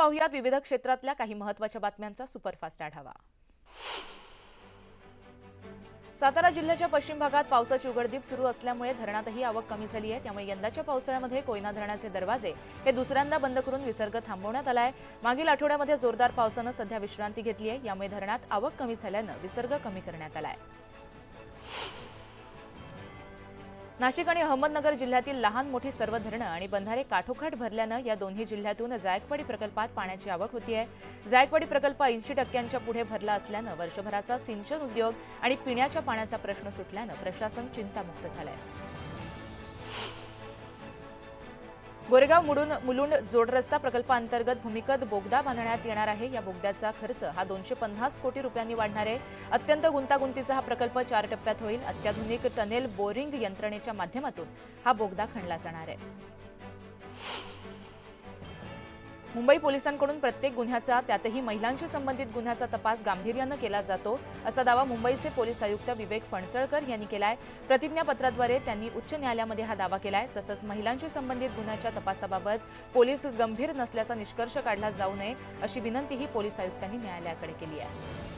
पाहूयात विविध क्षेत्रातल्या काही महत्त्वाच्या बातम्यांचा सुपरफास्ट आढावा। सातारा जिल्ह्याच्या पश्चिम भागात पावसाची उघडदीप सुरू असल्यामुळे धरणातही आवक कमी झाली आहे। त्यामुळे यंदाच्या पावसाळ्यामध्ये कोयना धरणाचे दरवाजे हे दुसऱ्यांदा बंद करून विसर्ग थांबवण्यात आला आहे। मागील आठवड्यामध्ये जोरदार पावसाने सध्या विश्रांती घेतली आहे। यामुळे धरणात आवक कमी झाल्याने विसर्ग कमी करण्यात आला आहे। नाशिक आणि अहमदनगर जिल्ह्यातील लहान मोठी सर्व धरणं आणि बंधारे काठोकाठ भरल्यानं या दोन्ही जिल्ह्यातून जायकवाडी प्रकल्पात पाण्याची आवक होती आहे। जायकवाडी प्रकल्प 80% पुढे भरला असल्यानं वर्षभराचा सिंचन उद्योग आणि पिण्याच्या पाण्याचा प्रश्न सुटल्यानं प्रशासन चिंतामुक्त झालंय। गोरेगाव मुलुंड जोडरस्ता प्रकल्पांतर्गत भूमिगत बोगदा बांधण्यात येणार आहे। या बोगद्याचा खर्च हा 250 कोटी रुपयांनी वाढणार आहे। अत्यंत गुंतागुंतीचा हा प्रकल्प 4 टप्प्यात होईल। अत्याधुनिक टनेल बोरिंग यंत्रणेच्या माध्यमातून हा बोगदा खणला जाणार आहे। मुंबई पोलिसांकडून प्रत्येक गुन्ह्याचा, त्यातही महिलांशी संबंधित गुन्ह्याचा तपास गांभीर्याने केला जातो, असा दावा मुंबईचे पोलीस आयुक्त विवेक फणसळकर यांनी केलाय। प्रतिज्ञापत्राद्वारे त्यांनी उच्च न्यायालयामध्ये हा दावा केलाय। तसंच महिलांशी संबंधित गुन्ह्याच्या तपासाबाबत पोलीस गंभीर नसल्याचा निष्कर्ष काढला जाऊ नये अशी विनंतीही पोलीस आयुक्तांनी न्यायालयाकडे केली आहे।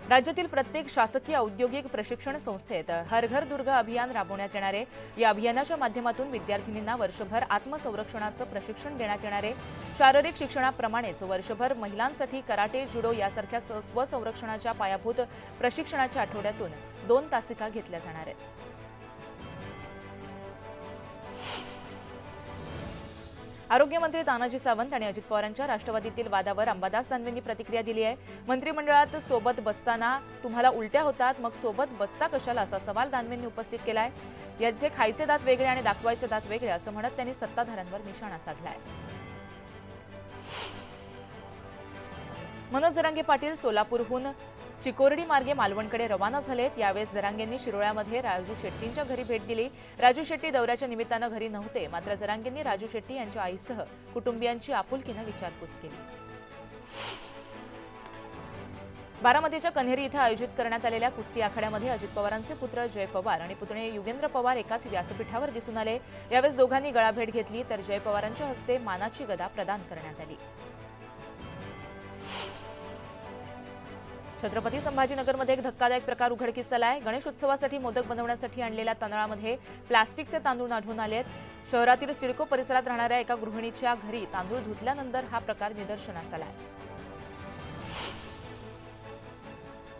राज्यातील प्रत्येक शासकीय औद्योगिक प्रशिक्षण संस्थेत हर घर दुर्ग अभियान राबवण्यात येणार आहे। या अभियानाच्या माध्यमातून विद्यार्थिनींना वर्षभर आत्मसंरक्षणाचं प्रशिक्षण देण्यात येणार आहे। शारीरिक शिक्षणाप्रमाणेच वर्षभर महिलांसाठी कराटे, जुडो यासारख्या स्वसंरक्षणाच्या पायाभूत प्रशिक्षणाच्या आठवड्यातून 2 तासिका घेतल्या जाणार आहेत। आरोग्यमंत्री तानाजी सावंत आणि अजित पवारांच्या राष्ट्रवादीतील वादावर अंबादास दानवेंनी प्रतिक्रिया दिली आहे। मंत्रिमंडळात सोबत बसताना तुम्हाला उलट्या होतात, मग सोबत बसता कशाला, असा सवाल दानवेंनी उपस्थित केलाय। याचे खायचे दात वेगळे आणि दाखवायचे दात वेगळे असं म्हणत त्यांनी सत्ताधाऱ्यांवर निशाणा साधलाय। मनोज जरांगे पाटील सोलापूरहून चिकोरडी मार्गे मालवणकडे रवाना झालेत। यावेळेस जरांगेंनी शिरोळ्यामध्ये राजू शेट्टींच्या घरी भेट दिली। राजू शेट्टी दौऱ्याच्या निमित्तानं घरी नव्हते, मात्र जरांगेंनी राजू शेट्टी यांच्या आईसह कुटुंबियांची आपुलकीनं विचारपूस केली। बारामतीच्या कन्हेरी इथं आयोजित करण्यात आलेल्या कुस्ती आखाड्यामध्ये अजित पवारांचे पुत्र जय पवार आणि पुतणे युगेंद्र पवार एकाच व्यासपीठावर दिसून आले। यावेळेस दोघांनी गळाभेट घेतली, तर जय पवारांच्या हस्ते मानाची गदा प्रदान करण्यात आली। छत्रपती संभाजीनगरमध्ये एक धक्कादायक प्रकार उघडकीस आलाय। गणेशोत्सवासाठी मोदक बनवण्यासाठी आणलेल्या तांदळामध्ये प्लास्टिकचे तांदूळ आढळून आलेत। शहरातील सिडको परिसरात राहणाऱ्या एका गृहिणीच्या घरी तांदूळ धुतल्यानंतर हा प्रकार निदर्शनास आलाय।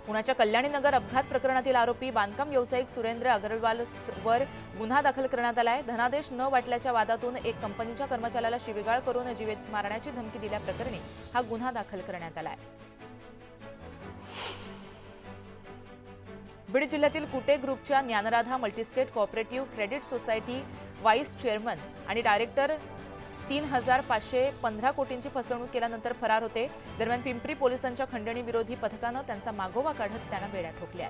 पुण्याच्या कल्याणीनगर अपघात प्रकरणातील आरोपी बांधकाम व्यावसायिक सुरेंद्र अग्रवालवर गुन्हा दाखल करण्यात आलाय। धनादेश न वाटल्याच्या वादातून एक कंपनीच्या कर्मचाऱ्याला शिवीगाळ करून जीवित मारण्याची धमकी दिल्याप्रकरणी हा गुन्हा दाखल करण्यात आलाय। बीड जिल्ह्यातील कुटे ग्रुपच्या Dnyanradha multistate cooperative credit society vice chairman आणि डायरेक्टर 3,515 कोटींची फसवणूक केल्यानंतर फरार होते। दरम्यान पिंपरी पोलिसांच्या खंडणी विरोधी पथकानं त्यांचा मागोवा काढत त्यांना बेड्या ठोकल्या।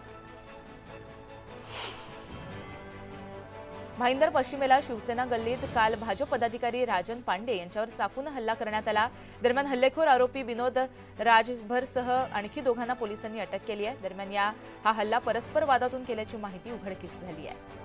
भाईंदर पश्चिमेला शिवसेना गल्लीत काल भाजप पदाधिकारी राजन पांडे यांच्यावर चाकून हल्ला करण्यात आला। दरम्यान हल्लेखोर आरोपी विनोद राजभरसह आणखी दोघांना पोलिसांनी अटक केली आहे। दरम्यान हा हल्ला परस्पर वादातून केल्याची माहिती उघडकीस झाली आहे।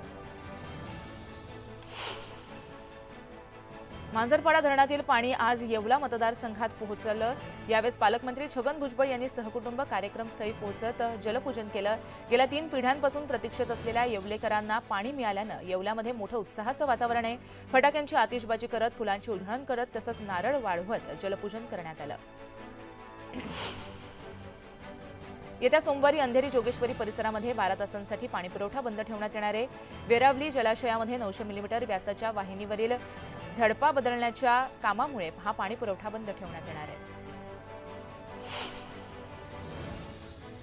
मांजरपाडा धरणातील पाणी आज येवला मतदारसंघात पोहोचलं। यावेळेस पालकमंत्री छगन भुजबळ यांनी सहकुटुंब कार्यक्रमस्थळी पोहोचत जलपूजन केलं। गेल्या 3 पिढ्यांपासून प्रतीक्षेत असलेल्या येवलेकरांना पाणी मिळाल्यानं येवल्यामध्ये मोठं उत्साहाचं वातावरण आहे। फटाक्यांची आतिषबाजी करत, फुलांची उधळण करत तसंच नारळ वाढवत जलपूजन करण्यात आलं। येत्या सोमवारी अंधेरी जोगेश्वरी परिसरामध्ये 12 तासांसाठी पाणीपुरवठा बंद ठेवण्यात येणार आहे। वेरावली जलाशयामध्ये 900 मिलीमीटर व्यासाच्या वाहिनीवरील झडपा बदलण्याच्या कामामुळे हा पाणीपुरवठा बंद ठेवण्यात येणार आहे।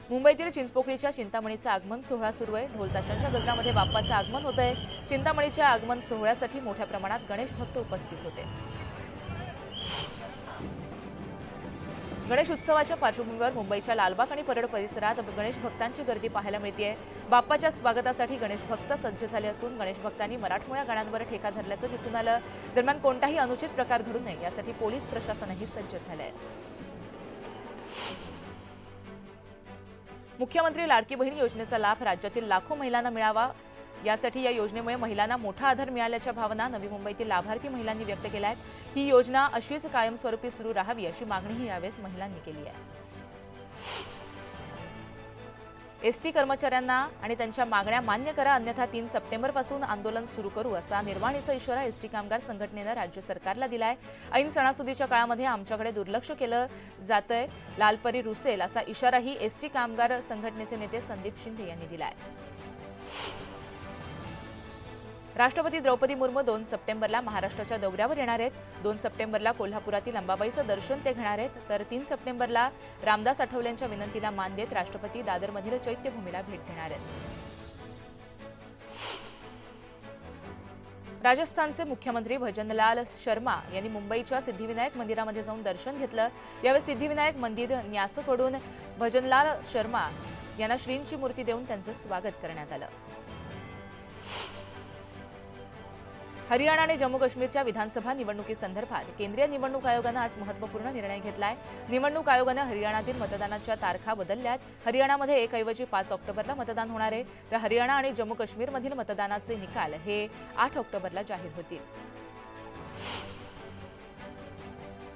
मुंबईतील चिंचपोकळीच्या चिंतामणीचा आगमन सोहळा सुरू आहे। ढोल ताशांच्या गजरामध्ये बाप्पाचं आगमन होत आहे। चिंतामणीच्या आगमन सोहळ्यासाठी मोठ्या प्रमाणात गणेश भक्त उपस्थित होते। गणेश उत्सवाच्या पार्श्वभूमीवर मुंबईच्या लालबाग आणि परळ परिसरात गणेश भक्तांची गर्दी पाहायला मिळते। बाप्पाच्या स्वागतासाठी गणेश भक्त सज्ज झाले असून गणेश भक्तांनी मराठमोळ्या गाण्यांवर ठेका धरल्याचं दिसून आलं। दरम्यान कोणताही अनुचित प्रकार घडू नये यासाठी पोलीस प्रशासनही सज्ज झाले आहे। मुख्यमंत्री लाडकी बहीण योजनेचा लाभ राज्यातील लाखो महिलांना मिळावा यासाठी या योजनेमुळे महिलांना मोठा आधार मिळाल्याच्या भावना नवी मुंबईतील लाभार्थी महिलांनी व्यक्त केल्या आहेत। ही योजना अशीच कायमस्वरूपी सुरू राहावी अशी मागणीही यावेळी महिलांनी केली आहे। एसटी कर्मचाऱ्यांना आणि त्यांच्या मागण्या मान्य करा, अन्यथा 3 सप्टेंबरपासून आंदोलन सुरू करू असा निर्वाणीचा इशारा एसटी कामगार संघटनेनं राज्य सरकारला दिलाय। ऐन सणासुदीच्या काळामध्ये आमच्याकडे दुर्लक्ष केलं जातंय, लालपरी रुसेल असा इशाराही एसटी कामगार संघटनेचे नेते संदीप शिंदे यांनी दिलाय। राष्ट्रपती द्रौपदी मुर्मू 2 सप्टेंबरला महाराष्ट्राच्या दौऱ्यावर येणार आहेत। 2 सप्टेंबरला कोल्हापुरातील अंबाबाईचं दर्शन ते घेणार आहेत, तर 3 सप्टेंबरला रामदास आठवलेंच्या विनंतीला मान देत राष्ट्रपती दादरमधील चैत्यभूमीला भेट देणार आहेत। राजस्थानचे मुख्यमंत्री भजनलाल शर्मा यांनी मुंबईच्या सिद्धिविनायक मंदिरामध्ये जाऊन दर्शन घेतलं। यावेळी सिद्धिविनायक मंदिर न्यासकडून भजनलाल शर्मा यांना श्रींची मूर्ती देऊन त्यांचं स्वागत करण्यात आलं। हरियाणा आणि जम्मू काश्मीरच्या विधानसभा निवडणुकीसंदर्भात केंद्रीय निवडणूक आयोगानं आज महत्त्वपूर्ण निर्णय घेतलाय। निवडणूक आयोगानं हरियाणातील मतदानाच्या तारखा बदलल्यात। हरियाणामध्ये 1 ऐवजी 5 ऑक्टोबरला मतदान होणार आहे, तर हरियाणा आणि जम्मू काश्मीरमधील मतदानाचे निकाल हे 8 ऑक्टोबरला जाहीर होतील।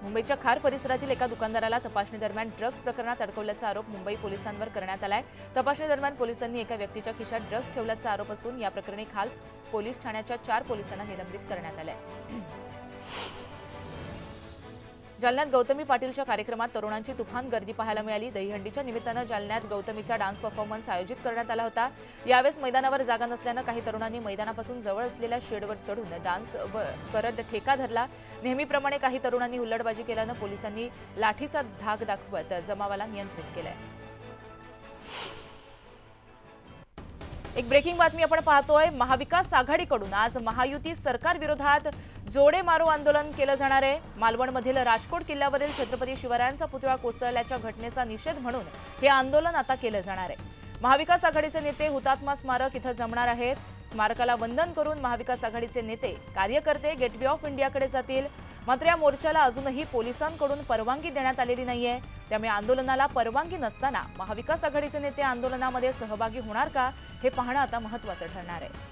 मुंबईच्या खार परिसरातील एका दुकानदाराला तपासणी दरम्यान ड्रग्ज प्रकरणात अडकवल्याचा आरोप मुंबई पोलिसांवर करण्यात आलाय। तपासणी दरम्यान पोलिसांनी एका व्यक्तीच्या खिशात ड्रग्ज ठेवल्याचा आरोप असून या प्रकरणी खाल पोलीस ठाण्याच्या 4 पोलिसांना निलंबित करण्यात आलंय। जालन्यात गौतमी पाटीलच्या कार्यक्रमात तरुणांची तुफान गर्दी पाहायला मिळाली। दहीहंडीच्या निमित्तानं जालन्यात गौतमीचा डान्स परफॉर्मन्स आयोजित करण्यात आला होता। यावेळेस मैदानावर जागा नसल्यानं काही तरुणांनी मैदानापासून जवळ असलेल्या शेडवर चढून डान्स करत ठेका धरला। नेहमीप्रमाणे काही तरुणांनी हुल्लडबाजी केल्यानं पोलिसांनी लाठीचा धाक दाखवत जमावाला नियंत्रित केलंय। एक ब्रेकिंग बातमी आपण पाहतोय। महाविकास आघाडीकडून आज महायुती सरकार विरोधात जोडे मारो आंदोलन केलं जाणार आहे। मालवणमधील राजकोट किल्ल्यावरील छत्रपती शिवरायांचा पुतळा कोसळल्याच्या घटनेचा निषेध म्हणून हे आंदोलन आता केलं जाणार आहे। महाविकास आघाडीचे नेते हुतात्मा स्मारक इथं जमणार आहेत। स्मारकाला वंदन करून महाविकास आघाडीचे नेते कार्यकर्ते गेटवे ऑफ इंडियाकडे जातील। मात्र या मोर्चाला अजूनही पोलिसांकडून परवानगी देण्यात आलेली नाहीये, त्यामुळे आंदोलनाला परवानगी नसताना महाविकास आघाडीचे नेते आंदोलनामध्ये सहभागी होणार का हे पाहणं आता महत्त्वाचं ठरणार आहे।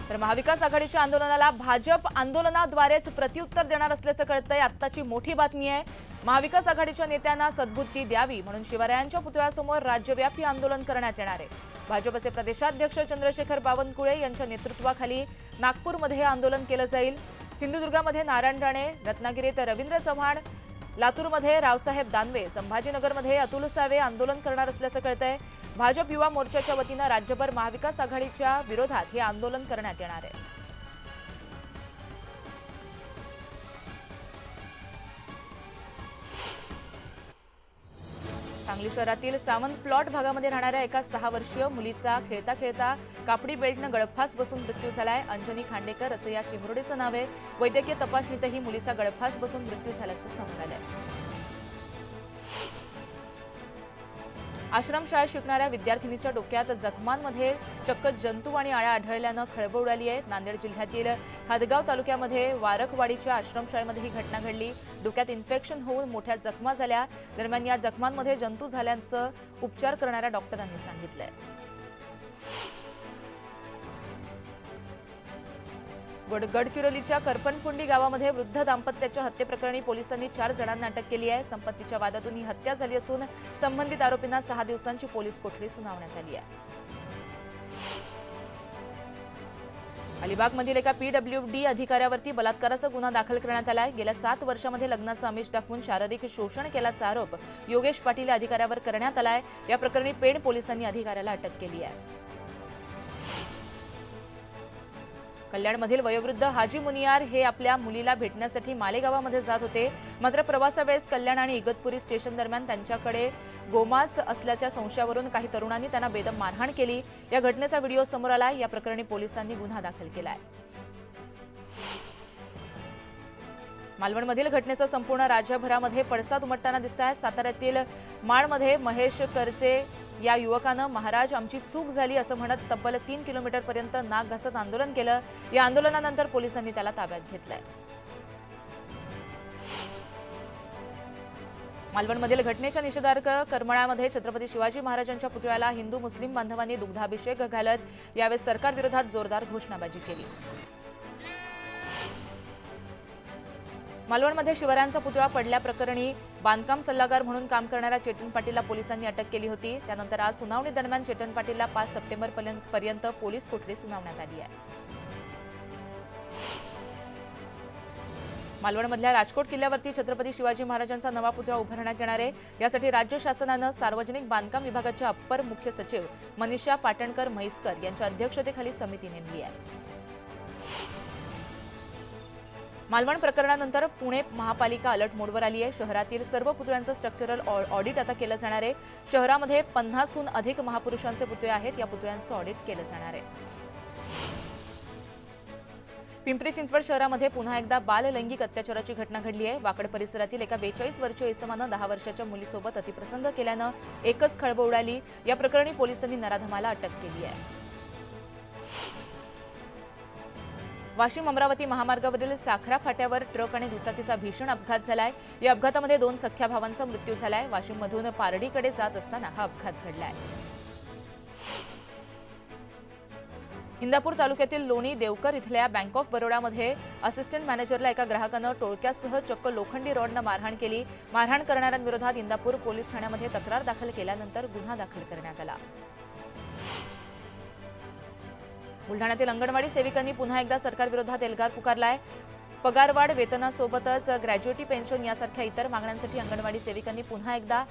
तर महाविकास आघाडीच्या आंदोलनाला भाजप आंदोलनाद्वारेच प्रत्युत्तर देणार असल्याचं कळतंय। आत्ताची मोठी बातमी आहे। महाविकास आघाडीच्या नेत्यांना सद्बुद्धी द्यावी म्हणून शिवरायांच्या पुतळ्यासमोर राज्यव्यापी आंदोलन करण्यात येणार आहे। भाजपचे प्रदेशाध्यक्ष चंद्रशेखर बावनकुळे यांच्या नेतृत्वाखाली नागपूरमध्ये हे आंदोलन केलं जाईल। सिंधुदुर्गामध्ये नारायण राणे, रत्नागिरीत रवींद्र चव्हाण, लातूरमध्ये रावसाहेब दानवे, संभाजीनगरमध्ये अतुल सावे आंदोलन करणार असल्याचं कळतंय। भाजप युवा मोर्चाच्या वतीनं राज्यभर महाविकास आघाडीच्या विरोधात हे आंदोलन करण्यात येणार आहे। सांगली शहरातील सावंत प्लॉट भागामध्ये राहणाऱ्या एका 6 वर्षीय मुलीचा खेळता खेळता कापडी बेल्टनं गळफास बसून मृत्यू झालाय। अंजनी खांडेकर असं या चिमुरडीचं नाव आहे। वैद्यकीय तपासणीतही मुलीचा गळफास बसून मृत्यू झाल्याचं समोर आलंय। आश्रमशाळेत शिकणाऱ्या विद्यार्थिनीच्या डोक्यात जखमांमध्ये चक्क जंतू आणि आळ्या आढळल्यानं खळबळ उडाली आहे। नांदेड जिल्ह्यातील हदगाव तालुक्यामध्ये वारकवाडीच्या आश्रमशाळेमध्ये ही घटना घडली। डोक्यात इन्फेक्शन होऊन मोठ्या जखमा झाल्या। दरम्यान या जखमांमध्ये जंतू झाल्याचं उपचार करणाऱ्या डॉक्टरांनी सांगितलंय। गडचिरोलीच्या करपणपुंडी गावामध्ये वृद्ध दाम्पत्याच्या हत्येप्रकरणी पोलिसांनी 4 जणांना अटक केली आहे। संपत्तीच्या वादातून ही हत्या झाली असून संबंधित आरोपींना 6 दिवसांची पोलीस कोठडी सुनावण्यात आली आहे। अलिबागमधील एका PWD अधिकाऱ्यावरती बलात्काराचा गुन्हा दाखल करण्यात आलाय। गेल्या 7 वर्षांमध्ये लग्नाचं आमिष दाखवून शारीरिक शोषण केल्याचा आरोप योगेश पाटील या अधिकाऱ्यावर करण्यात आलाय। या प्रकरणी पेण पोलिसांनी अधिकाऱ्याला अटक केली आहे। कल्याणमधील वयोवृद्ध हाजी मुनियार हे आपल्या मुलीला भेटण्यासाठी मालेगावामध्ये जात होते। मात्र प्रवासावेळेस कल्याण आणि इगतपुरी स्टेशन दरम्यान त्यांच्याकडे गोमांस असल्याच्या संशयावरून काही तरुणांनी त्यांना बेदम मारहाण केली। या घटनेचा व्हिडिओ समोर आला। या प्रकरणी पोलिसांनी गुन्हा दाखल केलाय। मालवणमधील घटनेचा संपूर्ण राज्यभरामध्ये पडसाद उमटताना दिसतायत। साताऱ्यातील माणमध्ये महेश करचे या युवकानं महाराज आमची चूक झाली असं म्हणत तब्बल 3 किलोमीटरपर्यंत नाक घासत आंदोलन केलं। या आंदोलनानंतर पोलिसांनी त्याला ताब्यात घेतलंय। मालवणमधील घटनेच्या निषेधार्थ करमळामध्ये छत्रपती शिवाजी महाराजांच्या पुतळ्याला हिंदू मुस्लिम बांधवांनी दुग्धाभिषेक घालत यावेळी सरकारविरोधात जोरदार घोषणाबाजी केली। मालवणमध्ये शिवरायांचा पुतळा पडल्याप्रकरणी बांधकाम सल्लागार म्हणून काम करणाऱ्या चेतन पाटीलला पोलिसांनी अटक केली होती। त्यानंतर आज सुनावणी दरम्यान चेतन पाटीलला 5 सप्टेंबरपर्यंत पोलीस कोठडी सुनावण्यात आली आहे। मालवणमधल्या राजकोट किल्ल्यावरती छत्रपती शिवाजी महाराजांचा नवा पुतळा उभारण्यात येणार आहे। यासाठी राज्य शासनानं सार्वजनिक बांधकाम विभागाच्या अप्पर मुख्य सचिव मनीषा पाटणकर म्हैसकर यांच्या अध्यक्षतेखाली समिती नेमली आहे। मालवण प्रकरणानंतर पुणे महापालिका अलर्ट मोडवर आली आहे। शहरातील सर्व पुतळ्यांचं स्ट्रक्चरल ऑडिट आता केलं जाणार आहे। शहरामध्ये 50हून अधिक महापुरुषांचे पुतळे आहेत। या पुतळ्यांचं ऑडिट केलं जाणार आहे। पिंपरी चिंचवड शहरामध्ये पुन्हा एकदा बाल लैंगिक अत्याचाराची घटना घडली आहे। वाकड परिसरातील एका 42 वर्षीय इसमानं 10 वर्षाच्या मुलीसोबत अतिप्रसंग केल्यानं एकच खळबळ उडाली। या प्रकरणी पोलिसांनी नराधमाला अटक केली आहे। वाशिम अमरावती महामार्गावरील साखरा फाट्यावर ट्रक आणि दुचाकीचा भीषण अपघात झालाय। या अपघातामध्ये 2 सख्ख्या भावांचा मृत्यू झालाय। वाशिममधून पारडीकडे जात असताना हा अपघात घडलाय। इंदापूर तालुक्यातील लोणी देवकर इथल्या बँक ऑफ बरोडामध्ये असिस्टंट मॅनेजरला एका ग्राहकानं टोळक्यासह चक्क लोखंडी रॉडनं मारहाण केली। मारहाण करणाऱ्यांविरोधात इंदापूर पोलीस ठाण्यामध्ये तक्रार दाखल केल्यानंतर गुन्हा दाखल करण्यात आला। बुलढाण्यातील अंगणवाडी सेविकांनी पुन्हा एकदा सरकारविरोधात एल्गार पुकारलाय। पगारवाढ, वेतनासोबतच ग्रॅज्युएटी पेन्शन यासारख्या इतर मागण्यांसाठी अंगणवाडी सेविकांनी पुन्हा एकदा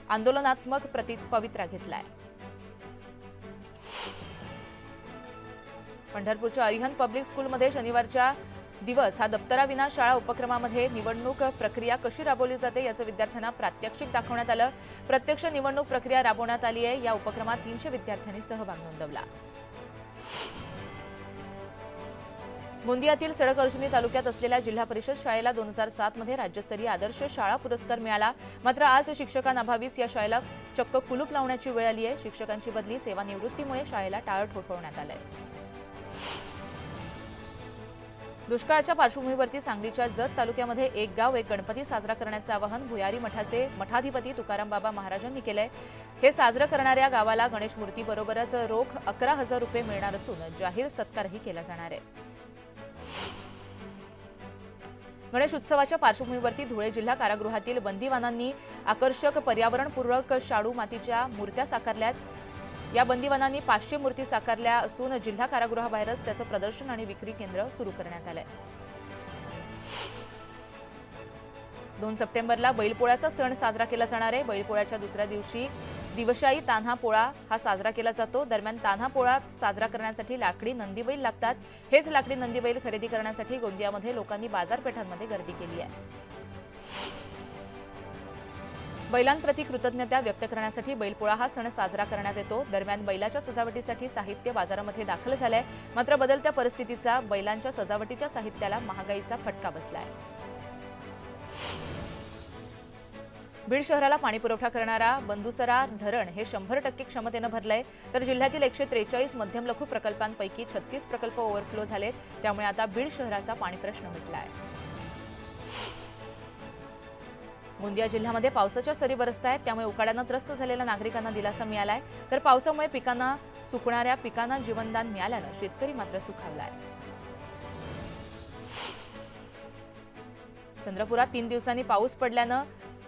आंदोलनात्मक पवित्रा घेतलाय। पंढरपूरच्या अरिहंत पब्लिक स्कूलमध्ये शनिवारच्या दिवस हा दप्तराविना शाळा उपक्रमामध्ये निवडणूक प्रक्रिया कशी राबवली जाते याचं विद्यार्थ्यांना प्रात्यक्षिक दाखवण्यात आलं। प्रत्यक्ष निवडणूक प्रक्रिया राबवण्यात आली आहे। या उपक्रमात 300 विद्यार्थ्यांनी सहभाग नोंदवला। गोंदियातील सडक अर्जुनी तालुक्यात असलेल्या जिल्हा परिषद शाळेला 2007 मध्ये राज्यस्तरीय आदर्श शाळा पुरस्कार मिळाला। मात्र आज शिक्षकांअभावीच या शाळेला चक्क कुलूप लावण्याची वेळ आली आहे। शिक्षकांची बदली, सेवानिवृत्तीमुळे शाळेला टाळं ठोठवण्यात आलंय। दुष्काळाच्या पार्श्वभूमीवरती सांगलीच्या जत तालुक्यामध्ये एक गाव एक गणपती साजरा करण्याचे आवाहन भुयारी मठाचे मठाधिपती तुकाराम बाबा महाराजांनी केलंय। हे साजरं करणाऱ्या गावाला गणेश मूर्तीबरोबरच रोख 11,000 रुपये मिळणार असून जाहीर सत्कारही केला जाणार आहे। गणेश उत्सवाच्या पार्श्वभूमीवरती धुळे जिल्हा कारागृहातील बंदीवानांनी आकर्षक पर्यावरणपूरक शाडू मातीच्या मूर्त्या साकारल्यात। या बंदीवानांनी 500 मूर्ती साकारल्या असून जिल्हा कारागृहाबाहेरच त्याचं प्रदर्शन आणि विक्री केंद्र सुरू करण्यात आलंय। 2 सप्टेंबरला बैलपोळ्याचा सण साजरा केला जाणार आहे। बैलपोळ्याच्या दुसऱ्या दिवशी दिवशाई तान्हा पोळा हा साजरा केला जातो। दरम्यान तान्हा पोळा साजरा करण्यासाठी लाकडी नंदीबैल लागतात। हेच लाकडी नंदीबैल खरेदी करण्यासाठी गोंदियामध्ये लोकांनी बाजारपेठांमध्ये गर्दी केली आहे। बैलांप्रती कृतज्ञता व्यक्त करण्यासाठी बैलपोळा हा सण साजरा करण्यात येतो। दरम्यान बैलाच्या सजावटीसाठी साहित्य बाजारामध्ये दाखल झालंय। मात्र बदलत्या परिस्थितीचा बैलांच्या सजावटीच्या साहित्याला महागाईचा फटका बसलाय। बीड शहराला पाणी पुरवठा करणारा बंदुसरा धरण हे 100% क्षमतेनं भरलंय। तर जिल्ह्यातील 143 मध्यम लघु प्रकल्पांपैकी 36 प्रकल्प ओव्हरफ्लो झालेत। त्यामुळे आता बीड शहराचा पाणी प्रश्न मिटलाय। गोंदिया जिल्ह्यामध्ये पावसाच्या सरी बरसतायत। त्यामुळे उकाड्यानं त्रस्त झालेल्या नागरिकांना दिलासा मिळालाय। तर पावसामुळे पिकांना सुकणाऱ्या पिकांना जीवनदान मिळाल्यानं शेतकरी मात्र सुखावलाय। चंद्रपुरात 3 दिवसांनी पाऊस पडल्यानं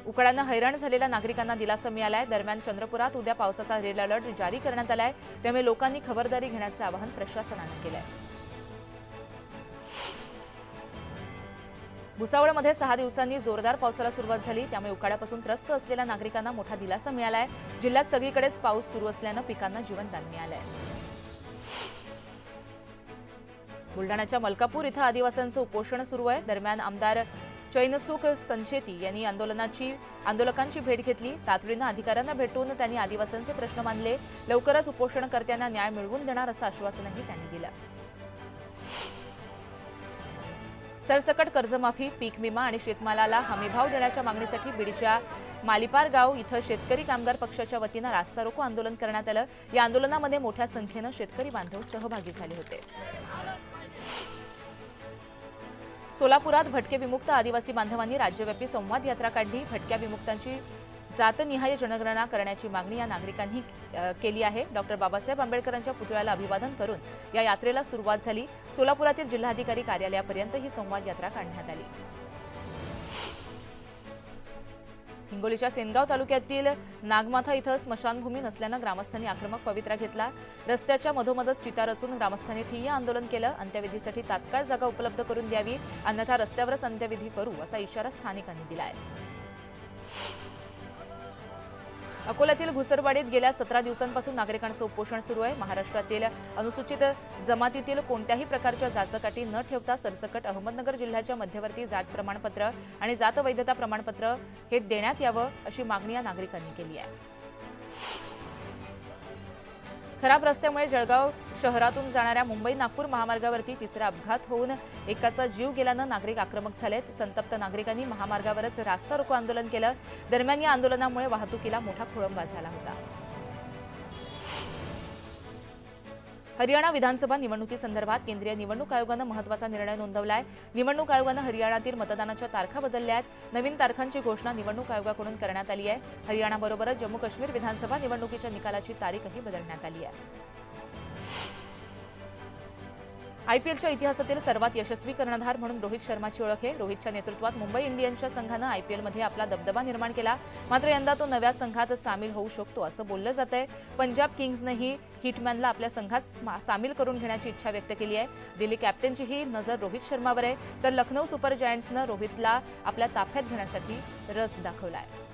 उकाड्यानं हैराण झालेल्या नागरिकांना दिलासा मिळालाय। दरम्यान चंद्रपुरात उद्या पावसाचा रेड अलर्ट जारी करण्यात आलाय। त्यामुळे लोकांनी खबरदारी घेण्याचं आवाहन प्रशासनानं केलंय। भुसावळमध्ये 6 दिवसांनी जोरदार पावसाला सुरुवात झाली। त्यामुळे उकाड्यापासून त्रस्त असलेल्या नागरिकांना मोठा दिलासा मिळालाय। जिल्ह्यात सगळीकडेच पाऊस सुरू असल्यानं पिकांना जीवनदान मिळालंय। बुलढाण्याच्या मलकापूर इथं आदिवासींचं उपोषण सुरू आहे। दरम्यान आमदार चैनसुख संचेती यांनी आंदोलकांची भेट घेतली। तातडीनं अधिकाऱ्यांना भेटून त्यांनी आदिवासींचे प्रश्न मांडले। लवकरच उपोषणकर्त्यांना न्याय मिळवून देणार असं आश्वासनही त्यांनी दिलं। सरसकट कर्जमाफी, पीक विमा आणि शेतमालाला हमीभाव देण्याच्या मागणीसाठी बीडच्या मालिपार गाव इथं शेतकरी कामगार पक्षाच्या वतीनं रास्ता रोको आंदोलन करण्यात आलं। या आंदोलनामध्ये मोठ्या संख्येनं शेतकरी बांधव सहभागी झाले होते। सोलापुरात भटके विमुक्त आदिवासी बांधवांनी राज्यव्यापी संवाद यात्रा काढली। भटक्या विमुक्तांची जातनिहाय जनगणना करण्याची मागणी या नागरिकांनी केली आहे। डॉक्टर बाबासाहेब आंबेडकरांच्या पुतळ्याला अभिवादन करून या यात्रेला सुरुवात झाली। सोलापुरातील जिल्हाधिकारी कार्यालयापर्यंत ही संवाद यात्रा काढण्यात आली। हिंगोलीच्या सेनगाव तालुक्यातील नागमाथा इथं स्मशानभूमी नसल्यानं ग्रामस्थांनी आक्रमक पवित्रा घेतला। रस्त्याच्या मधोमधच चिता रचून ग्रामस्थांनी ठिय्या आंदोलन केलं। अंत्यविधीसाठी तात्काळ जागा उपलब्ध करून द्यावी, अन्यथा रस्त्यावरच अंत्यविधी करू असा इशारा स्थानिकांनी दिलाय। अकोल्यातील घुसरवाडीत गेल्या 17 दिवसांपासून नागरिकांचं उपोषण सुरू आहे। महाराष्ट्रातील अनुसूचित जमातीतील कोणत्याही प्रकारच्या जाचकाठी न ठेवता सरसकट अहमदनगर जिल्ह्याच्या मध्यवर्ती जात प्रमाणपत्र आणि जात वैधता प्रमाणपत्र हे देण्यात यावं अशी मागणी या नागरिकांनी केली आहे। खराब रस्त्यामुळे जळगाव शहरातून जाणाऱ्या मुंबई नागपूर महामार्गावरती तिसरा अपघात होऊन एकाचा जीव गेल्यानं नागरिक आक्रमक झालेत। संतप्त नागरिकांनी महामार्गावरच रास्ता रोको आंदोलन केलं। दरम्यान या आंदोलनामुळे वाहतुकीला मोठा खोळंबा झाला होता। हरियाणा विधानसभा निवडणुकीसंदर्भात केंद्रीय निवडणूक आयोगानं महत्त्वाचा निर्णय नोंदवलाय। निवडणूक आयोगानं हरियाणातील मतदानाच्या तारखा बदलल्या आहेत। नवीन तारखांची घोषणा निवडणूक आयोगाकडून करण्यात आली आहे। हरियाणाबरोबरच जम्मू काश्मीर विधानसभा निवडणुकीच्या निकालाची तारीखही बदलण्यात आली आहे। आयपीएलच्या इतिहासातील सर्वात यशस्वी कर्णधार म्हणून रोहित शर्माची ओळख आहे। रोहितच्या नेतृत्वात मुंबई इंडियन्सच्या संघानं आयपीएलमध्ये आपला दबदबा निर्माण केला। मात्र यंदा तो नव्या संघात सामील होऊ शकतो असं बोललं जातंय। पंजाब किंग्सनंही हिटमॅनला आपल्या संघात सामील करून घेण्याची इच्छा व्यक्त केली आहे। दिल्ली कॅप्टनचीही नजर रोहित शर्मावर आहे, तर लखनौ सुपर जायंट्सनं रोहितला आपल्या ताफ्यात घेण्यासाठी रस दाखवला आहे।